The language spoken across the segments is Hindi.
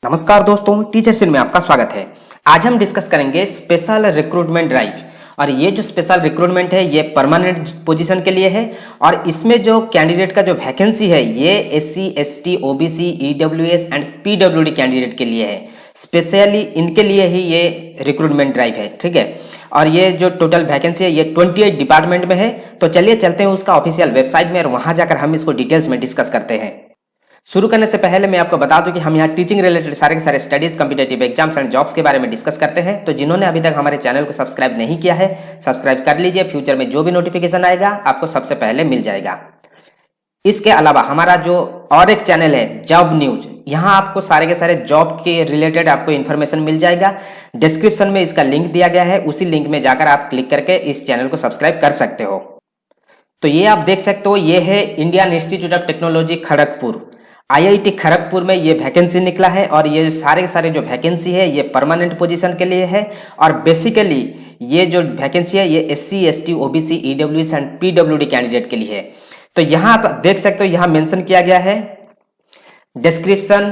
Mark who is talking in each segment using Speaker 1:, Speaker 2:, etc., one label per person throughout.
Speaker 1: नमस्कार दोस्तों, टीचर्स इन में आपका स्वागत है। आज हम डिस्कस करेंगे स्पेशल रिक्रूटमेंट ड्राइव। और ये जो स्पेशल रिक्रूटमेंट है ये परमानेंट पोजीशन के लिए है और इसमें जो कैंडिडेट का जो वैकेंसी है ये SC, ST, OBC, EWS and PWD candidate के लिए है। स्पेशली इनके लिए ही ये रिक्रूटमेंट ड्राइव है, ठीक है। और ये जो टोटल वैकेंसी है ये 28 डिपार्टमेंट में है। तो चलिए चलते हैं उसका ऑफिशियल वेबसाइट में और वहां जाकर हम इसको डिटेल्स में डिस्कस करते हैं। शुरू करने से पहले मैं आपको बता दूं कि हम यहाँ टीचिंग रिलेटेड सारे के सारे studies, competitive exams and jobs के बारे में डिस्कस करते हैं। तो जिन्होंने अभी तक हमारे चैनल को सब्सक्राइब नहीं किया है, सब्सक्राइब कर लीजिए। फ्यूचर में जो भी नोटिफिकेशन आएगा आपको सबसे पहले मिल जाएगा। इसके अलावा हमारा जो और एक चैनल है जॉब न्यूज, यहाँ आपको सारे के सारे जॉब के रिलेटेड आपको इन्फॉर्मेशन मिल जाएगा। डिस्क्रिप्शन में इसका लिंक दिया गया है, उसी लिंक में जाकर आप क्लिक करके इस चैनल को सब्सक्राइब कर सकते हो। तो ये आप देख सकते हो, ये है Indian institute of technology Kharagpur, IIT Kharagpur में ये वैकेंसी निकला है। और ये सारे के सारे जो वैकेंसी है ये परमानेंट पोजीशन के लिए है। और बेसिकली ये जो वैकेंसी है ये SC, ST, OBC, EWS and PWD candidate के लिए है। तो यहाँ आप देख सकते हो, यहाँ मेंशन किया गया है description,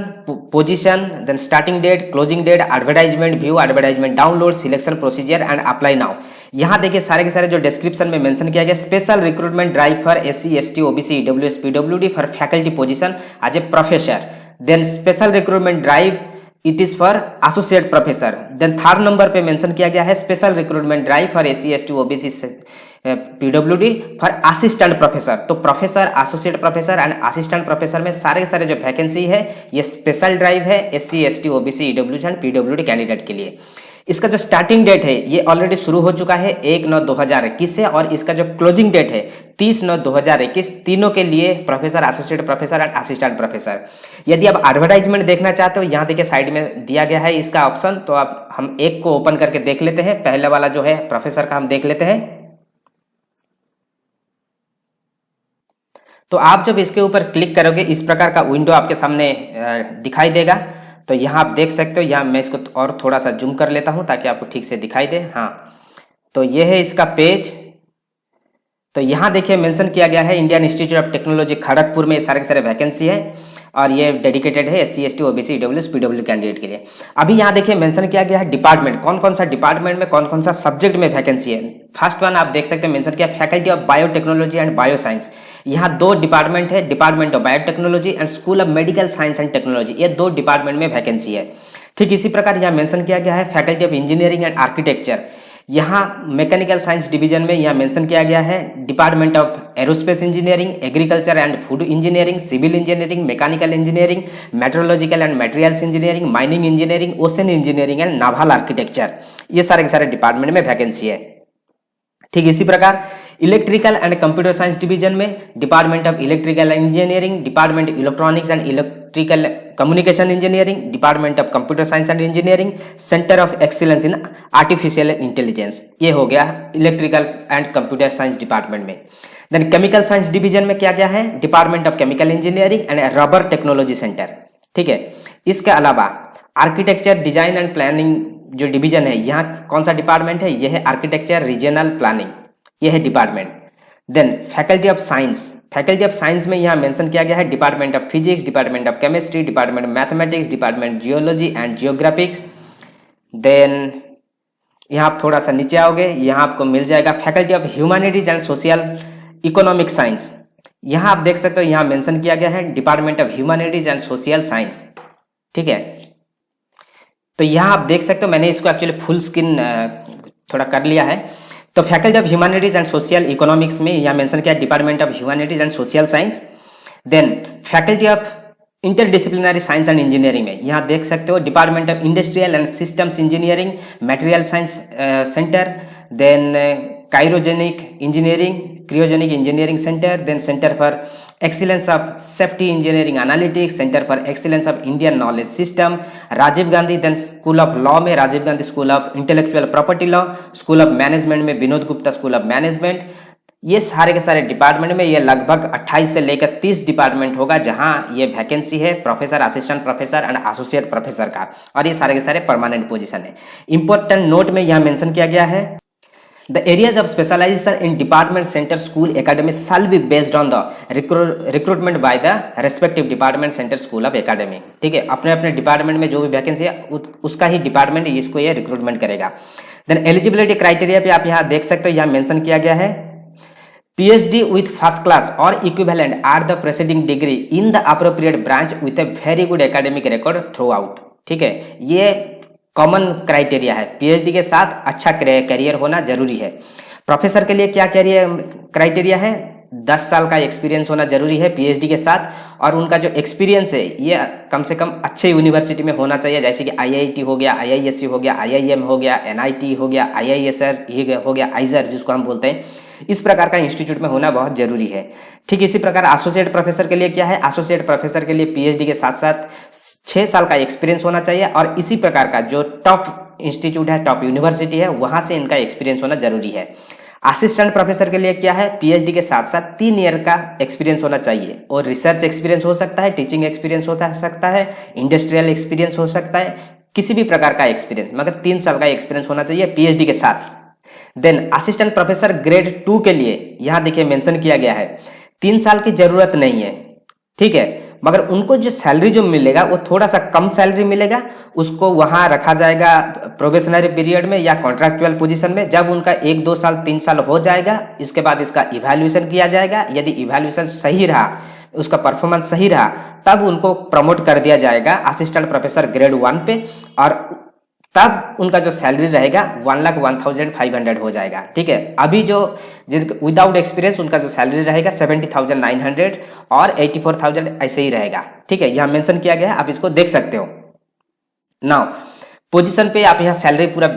Speaker 1: position, then starting date, closing date, advertisement view, advertisement download, selection procedure and apply now. यहाँ देखिए सारे के सारे जो डिस्क्रिप्शन में मेंशन किया गया, special recruitment drive for SC, ST, OBC, EWS, पीडब्ल्यूडी for faculty position as a professor. Then special recruitment drive it is for associate professor. Then third number पे मेंशन किया गया है special recruitment drive for SC, ST, OBC, पीडब्ल्यूडी फॉर असिस्टेंट प्रोफेसर। तो professor, associate professor and assistant professor में सारे सारे जो वैकेंसी है ये स्पेशल ड्राइव है SC, ST, OBC, EWS and PWD candidate के लिए। इसका जो स्टार्टिंग डेट है ये ऑलरेडी शुरू हो चुका है 1/9/2021 से, और इसका जो क्लोजिंग डेट है 30/9/2021, तीनों के लिए professor, associate professor and assistant professor. यदि आप एडवर्टाइजमेंट देखना चाहते हो, यहाँ देखिए साइड में दिया गया है इसका ऑप्शन। तो आप हम एक को ओपन करके देख लेते हैं। पहले वाला जो है प्रोफेसर का हम देख लेते हैं। तो आप जब इसके ऊपर क्लिक करोगे इस प्रकार का विंडो आपके सामने दिखाई देगा। तो यहाँ आप देख सकते हो, यहाँ मैं इसको और थोड़ा सा जूम कर लेता हूँ ताकि आपको ठीक से दिखाई दे। हाँ, तो ये है इसका पेज। तो यहाँ देखिए मेंशन किया गया है Indian institute of technology Kharagpur में सारे के सारे वैकेंसी है और ये डेडिकेटेड है SC, ST, OBC, EWS, PW candidate के लिए। अभी यहाँ देखिए मेंशन किया गया है डिपार्टमेंट, कौन कौन सा डिपार्टमेंट में कौन कौन सा सब्जेक्ट में वैकेंसी है। फर्स्ट वन आप देख सकते हैं मेंशन किया faculty of biotechnology and bioscience. यहाँ दो डिपार्टमेंट है, department of biotechnology and school of medical science and technology. ये दो डिपार्टमेंट में वैकेंसी है। ठीक इसी प्रकार यहाँ मेंशन किया गया है faculty of engineering and architecture. यहाँ मैकेनिकल साइंस डिवीजन में यहाँ मेंशन किया गया है department of aerospace engineering, agriculture and food engineering, civil engineering, mechanical engineering, metrological and materials engineering, mining engineering, ocean engineering and naval architecture. ये सारे के सारे डिपार्टमेंट में वैकेंसी है। ठीक इसी प्रकार electrical and computer science division में department of electrical engineering, department electronics and electrical communication engineering, department of computer science and engineering, centre of excellence in artificial intelligence. ये हो गया electrical and computer science department में। देन केमिकल साइंस डिवीजन में क्या क्या है, department of chemical engineering and rubber technology centre. ठीक है, इसके अलावा आर्किटेक्चर, डिजाइन एंड प्लानिंग जो डिवीजन है, यहाँ कौन सा डिपार्टमेंट है, यह है आर्किटेक्चर रीजनल प्लानिंग, यह है department. Then faculty of science, faculty of science में यहाँ मेंशन किया गया है department of physics, department of chemistry, department of mathematics, department geology and geographics. Then यहाँ आप थोड़ा सा नीचे आओगे, यहाँ आपको मिल जाएगा faculty of humanities and social economic science. यहाँ आप देख सकते हो, यहाँ मेंशन किया गया है department of humanities and social science. ठीक है, तो यहाँ आप देख सकते हो, मैंने इसको एक्चुअली फुल स्क्रीन थोड़ा कर लिया है। तो faculty of humanities and social economics में यहाँ मेंशन किया department of humanities and social science. Then faculty of interdisciplinary science and engineering में यहाँ देख सकते हो department of industrial and systems engineering, material science centre, then cryogenic engineering, cryogenic engineering centre, then centre for excellence of safety engineering analytics, centre for excellence of Indian knowledge system, Rajiv Gandhi. Then school of law में Rajiv Gandhi school of intellectual property law, school of management में Vinod Gupta school of management. ये सारे के सारे डिपार्टमेंट में ये लगभग 28 से लेकर 30 डिपार्टमेंट होगा जहां ये वैकेंसी है professor, assistant professor and associate professor का। और ये सारे के सारे परमानेंट पोजीशन है। इंपॉर्टेंट नोट में यहाँ मेंशन किया गया है The areas of specialization in department, center, school, academy shall be based on the recruitment by the respective department, center, school of academy. ठीक है, अपने अपने डिपार्टमेंट में जो भी वैकेंसी है उसका ही डिपार्टमेंट इसको ये रिक्रूटमेंट करेगा. देन एलिजिबिलिटी क्राइटेरिया पे आप यहाँ देख सकते हो, यहाँ मेंशन किया गया है PhD with first class or equivalent at the preceding degree in the appropriate branch with a very good academic record throughout. ठीक है, ये कॉमन क्राइटेरिया है. पीएचडी के साथ अच्छा करियर होना जरूरी है. प्रोफेसर के लिए क्या क्राइटेरिया है? 10 साल का एक्सपीरियंस होना जरूरी है पीएचडी के साथ, और उनका जो एक्सपीरियंस है ये कम से कम अच्छे यूनिवर्सिटी में होना चाहिए, जैसे कि आईआईटी हो गया, आईआईएससी हो गया, आईआईएम हो गया, एनआईटी हो गया, आईआईएसआर हो गया, आइजर जिसको हम बोलते हैं. इस प्रकार का इंस्टीट्यूट में होना बहुत जरूरी है. ठीक इसी प्रकार एसोसिएट प्रोफेसर के लिए क्या है? एसोसिएट प्रोफेसर के लिए पीएचडी के साथ साथ 6 साल का एक्सपीरियंस होना चाहिए, और इसी प्रकार का जो टॉप इंस्टीट्यूट है, टॉप यूनिवर्सिटी है, वहां से इनका एक्सपीरियंस होना जरूरी है. असिस्टेंट प्रोफेसर के लिए क्या है? पीएचडी के साथ साथ 3 ईयर का एक्सपीरियंस होना चाहिए, और रिसर्च एक्सपीरियंस हो सकता है, टीचिंग एक्सपीरियंस हो सकता है, इंडस्ट्रियल एक्सपीरियंस हो सकता है, किसी भी प्रकार का एक्सपीरियंस, मगर 3 साल का एक्सपीरियंस होना चाहिए पीएचडी के साथ. देन असिस्टेंट प्रोफेसर ग्रेड 2 के लिए यहां देखिए मेंशन किया गया है 3 साल की जरूरत नहीं है. ठीक है, मगर उनको जो सैलरी जो मिलेगा वो थोड़ा सा कम सैलरी मिलेगा. उसको वहां रखा जाएगा प्रोबेशनरी पीरियड में या कॉन्ट्रैक्चुअल पोजीशन में. जब उनका 1, 2 साल, 3 साल हो जाएगा, इसके बाद इसका इवैल्यूएशन किया जाएगा. यदि इवैल्यूएशन सही रहा, उसका परफॉर्मेंस सही रहा, तब उनको प्रमोट कर दिया जाएगा असिस्टेंट प्रोफेसर ग्रेड 1 पे, और तब उनका जो सैलरी रहेगा 1,01,500 हो जाएगा. ठीक है, अभी जो विदाउट एक्सपीरियंस उनका जो सैलरी रहेगा 70,900 और 84,000 ऐसे ही रहेगा. ठीक है, यहाँ मेंशन किया गया है, आप इसको देख सकते हो. नाउ पोजीशन पे आप यहाँ सैलरी पूरा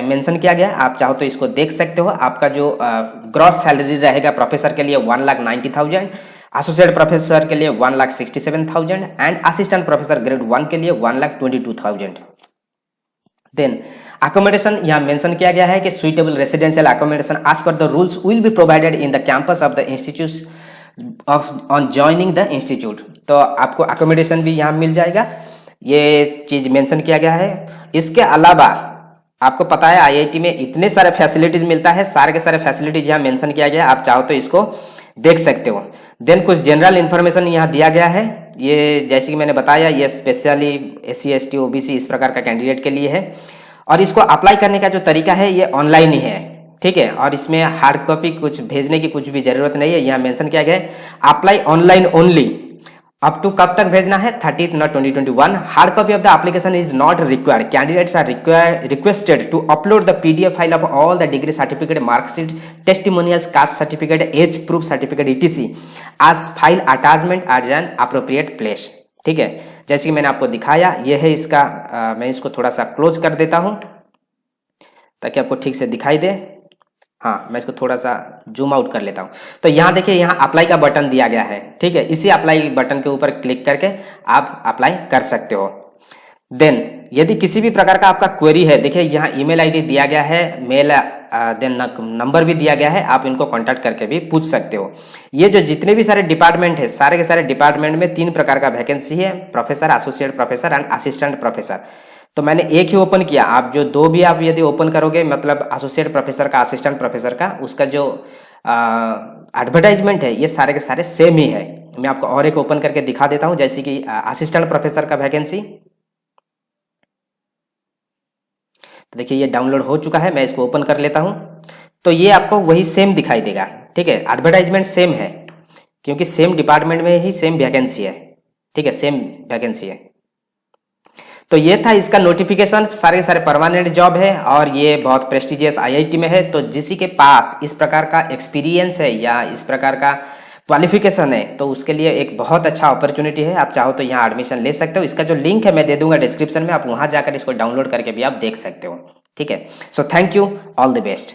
Speaker 1: मेंशन किया गया है, आप चाहो तो इसको देख सकते हो. आपका जो ग्रॉस सैलरी रहेगा प्रोफेसर के लिए 1,90,000, एसोसिएट प्रोफेसर के लिए 1,67,000 एंड असिस्टेंट प्रोफेसर ग्रेड 1 के लिए 1,22,000. देन अकोमोडेशन यहाँ मेंशन किया गया है कि suitable residential accommodation as per the rules will be provided in the campus of the institute of on joining the institute. तो आपको अकोमोडेशन भी यहाँ मिल जाएगा, ये चीज मेंशन किया गया है. इसके अलावा आपको पता है आईआईटी में इतने सारे फैसिलिटीज मिलता है, सारे के सारे फैसिलिटीज यहाँ मेंशन किया गया है, आप चाहो तो इसको देख सकते हो. देन कुछ जनरल इंफॉर्मेशन यहाँ दिया गया है. ये जैसे कि मैंने बताया, ये स्पेशली SC ST OBC इस प्रकार का कैंडिडेट के लिए है, और इसको अप्लाई करने का जो तरीका है ये ऑनलाइन ही है. ठीक है, और इसमें हार्ड कॉपी कुछ भेजने की कुछ भी जरूरत नहीं है. यहाँ मेंशन किया गया है apply online only. Up to कब तक भेजना है? 30th November 2021. Hard copy of the application is not required. Candidates are requested to upload the PDF file of all the degree certificate, marksheet, testimonials, caste certificate, age proof certificate ETC as file attachment at an appropriate place. ठीक है, जैसे कि मैंने आपको दिखाया, ये है इसका. मैं इसको थोड़ा सा क्लोज कर देता हूं ताकि आपको ठीक से दिखाई दे. हाँ, मैं इसको थोड़ा सा जूम आउट कर लेता हूं. तो यहाँ देखिए, यहाँ अप्लाई का बटन दिया गया है. ठीक है, इसी अप्लाई बटन के ऊपर क्लिक करके आप अप्लाई कर सकते हो. देन यदि किसी भी प्रकार का आपका क्वेरी है, देखिए यहाँ ईमेल आईडी दिया गया है, मेल देन नंबर भी दिया गया है, आप इनको कांटेक्ट करके भी पूछ सकते हो. ये जो जितने भी सारे डिपार्टमेंट है, सारे के सारे डिपार्टमेंट में 3 प्रकार का वैकेंसी है, professor, associate professor and assistant professor. तो मैंने एक ही ओपन किया. आप जो 2 भी आप यदि ओपन करोगे, मतलब एसोसिएट प्रोफेसर का, असिस्टेंट प्रोफेसर का, उसका जो एडवर्टाइजमेंट है ये सारे के सारे सेम ही है. मैं आपको और एक ओपन करके दिखा देता हूं, जैसे कि असिस्टेंट प्रोफेसर का वैकेंसी. तो देखिए ये डाउनलोड हो चुका है, मैं इसको ओपन कर लेता हूं. तो ये आपको वही सेम दिखाई देगा. ठीक है, एडवर्टाइजमेंट सेम है, क्योंकि सेम डिपार्टमेंट में ही सेम वैकेंसी है. ठीक है, सेम वैकेंसी है. तो ये था इसका नोटिफिकेशन. सारे सारे परमानेंट जॉब है, और ये बहुत प्रेस्टिजियस आईआईटी में है. तो जिसी के पास इस प्रकार का एक्सपीरियंस है या इस प्रकार का क्वालिफिकेशन है, तो उसके लिए एक बहुत अच्छा अपॉर्चुनिटी है. आप चाहो तो यहाँ एडमिशन ले सकते हो. इसका जो लिंक है मैं दे दूंगा डिस्क्रिप्शन में, आप वहां जाकर इसको डाउनलोड करके भी आप देख सकते हो. ठीक है, so thank you, all the best.